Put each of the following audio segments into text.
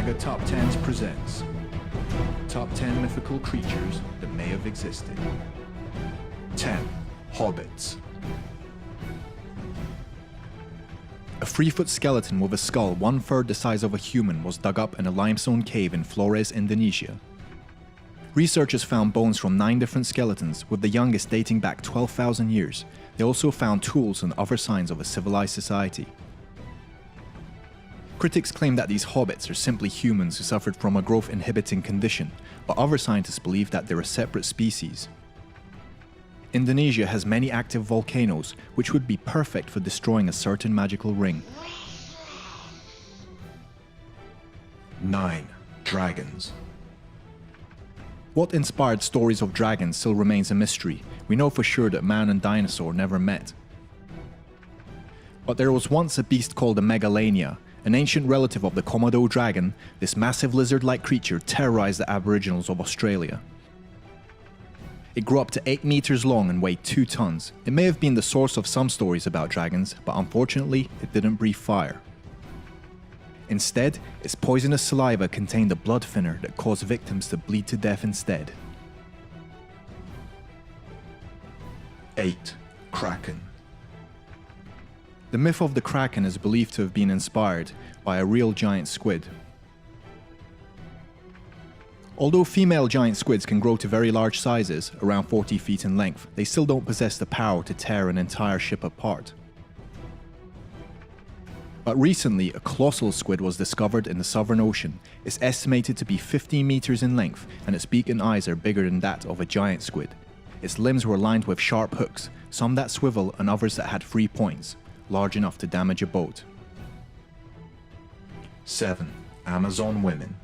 Mega Top 10s presents Top 10 Mythical Creatures that May Have Existed. 10. Hobbits. A 3-foot skeleton with a skull 1/3 the size of a human was dug up in a limestone cave in Flores, Indonesia. Researchers found bones from 9 different skeletons, with the youngest dating back 12,000 years. They also found tools and other signs of a civilized society. Critics claim that these hobbits are simply humans who suffered from a growth-inhibiting condition, but other scientists believe that they're a separate species. Indonesia has many active volcanoes, which would be perfect for destroying a certain magical ring. 9. Dragons. What inspired stories of dragons still remains a mystery. We know for sure that man and dinosaur never met. But there was once a beast called a Megalania, an ancient relative of the Komodo dragon. This massive lizard-like creature terrorized the Aboriginals of Australia. It grew up to 8 meters long and weighed 2 tons. It may have been the source of some stories about dragons, but unfortunately, it didn't breathe fire. Instead, its poisonous saliva contained a blood thinner that caused victims to bleed to death instead. 8. Kraken. The myth of the Kraken is believed to have been inspired by a real giant squid. Although female giant squids can grow to very large sizes, around 40 feet in length, they still don't possess the power to tear an entire ship apart. But recently, a colossal squid was discovered in the Southern Ocean. It's estimated to be 15 meters in length, and its beak and eyes are bigger than that of a giant squid. Its limbs were lined with sharp hooks, some that swivel and others that had 3 points, large enough to damage a boat. 7. Amazon women.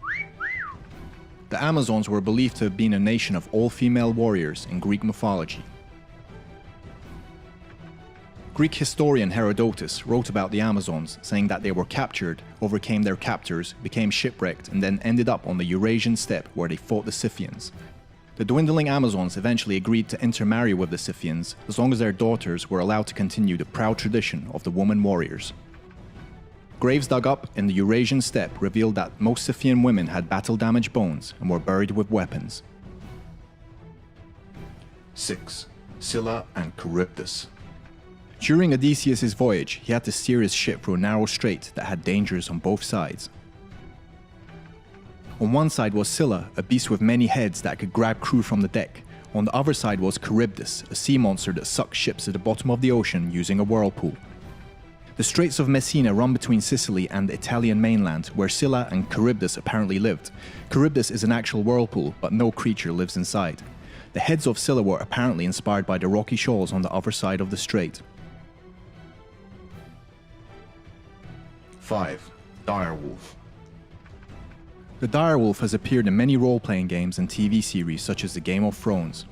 The Amazons were believed to have been a nation of all-female warriors in Greek mythology. Greek historian Herodotus wrote about the Amazons, saying that they were captured, overcame their captors, became shipwrecked, and then ended up on the Eurasian steppe where they fought the Scythians. The dwindling Amazons eventually agreed to intermarry with the Scythians, as long as their daughters were allowed to continue the proud tradition of the woman warriors. Graves dug up in the Eurasian steppe revealed that most Scythian women had battle-damaged bones and were buried with weapons. 6. Scylla and Charybdis. During Odysseus' voyage, he had to steer his ship through a narrow strait that had dangers on both sides. On one side was Scylla, a beast with many heads that could grab crew from the deck. On the other side was Charybdis, a sea monster that sucked ships to the bottom of the ocean using a whirlpool. The Straits of Messina run between Sicily and the Italian mainland, where Scylla and Charybdis apparently lived. Charybdis is an actual whirlpool, but no creature lives inside. The heads of Scylla were apparently inspired by the rocky shoals on the other side of the strait. 5. Direwolf. The direwolf has appeared in many role-playing games and TV series such as the Game of Thrones.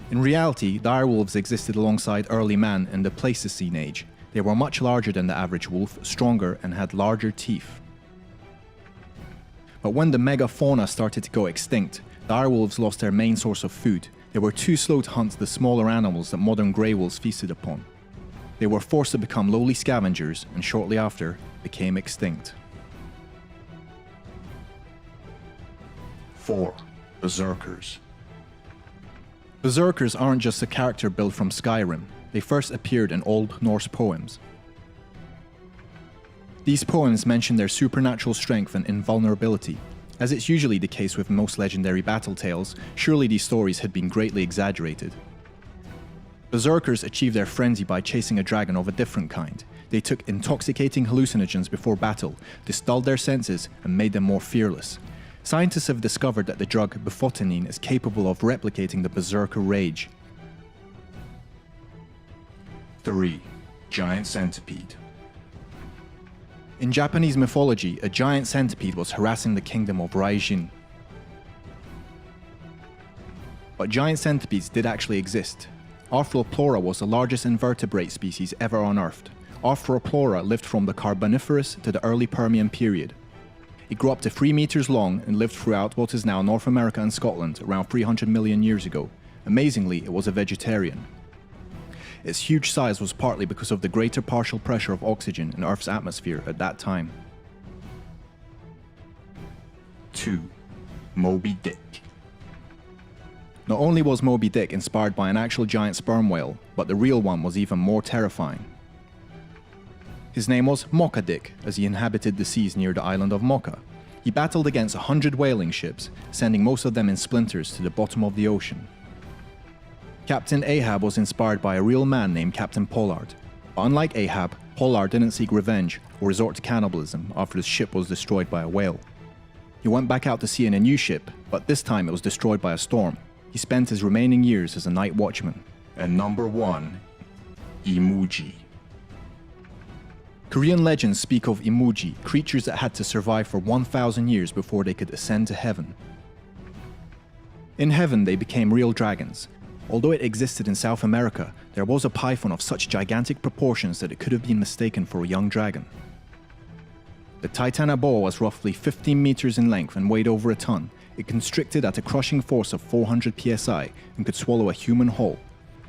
In reality, direwolves existed alongside early man in the Pleistocene age. They were much larger than the average wolf, stronger, and had larger teeth. But when the megafauna started to go extinct, direwolves lost their main source of food. They were too slow to hunt the smaller animals that modern grey wolves feasted upon. They were forced to become lowly scavengers, and shortly after, became extinct. 4. Berserkers. Berserkers aren't just a character built from Skyrim. They first appeared in Old Norse poems. These poems mention their supernatural strength and invulnerability. As it's usually the case with most legendary battle tales, surely these stories had been greatly exaggerated. Berserkers achieved their frenzy by chasing a dragon of a different kind. They took intoxicating hallucinogens before battle, dulled their senses, and made them more fearless. Scientists have discovered that the drug bufotenine is capable of replicating the berserker rage. 3. Giant centipede. In Japanese mythology, a giant centipede was harassing the kingdom of Raijin. But giant centipedes did actually exist. Arthroplora was the largest invertebrate species ever unearthed. Arthroplora lived from the Carboniferous to the early Permian period. It grew up to 3 meters long and lived throughout what is now North America and Scotland around 300 million years ago. Amazingly, it was a vegetarian. Its huge size was partly because of the greater partial pressure of oxygen in Earth's atmosphere at that time. 2. Moby Dick. Not only was Moby Dick inspired by an actual giant sperm whale, but the real one was even more terrifying. His name was Mocha Dick, as he inhabited the seas near the island of Mocha. He battled against 100 whaling ships, sending most of them in splinters to the bottom of the ocean. Captain Ahab was inspired by a real man named Captain Pollard. But unlike Ahab, Pollard didn't seek revenge or resort to cannibalism after his ship was destroyed by a whale. He went back out to sea in a new ship, but this time it was destroyed by a storm. He spent his remaining years as a night watchman. And number 1, Imuji. Korean legends speak of Imuji, creatures that had to survive for 1,000 years before they could ascend to heaven. In heaven, they became real dragons. Although it existed in South America, there was a python of such gigantic proportions that it could have been mistaken for a young dragon. The Titana boa was roughly 15 meters in length and weighed over a ton. It constricted at a crushing force of 400 psi and could swallow a human whole,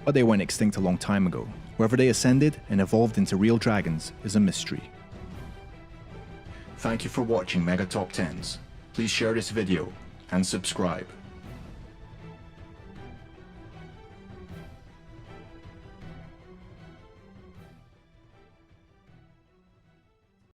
but they went extinct a long time ago. Whether they ascended and evolved into real dragons is a mystery. Thank you for watching Mega Top 10s. Please share this video and subscribe.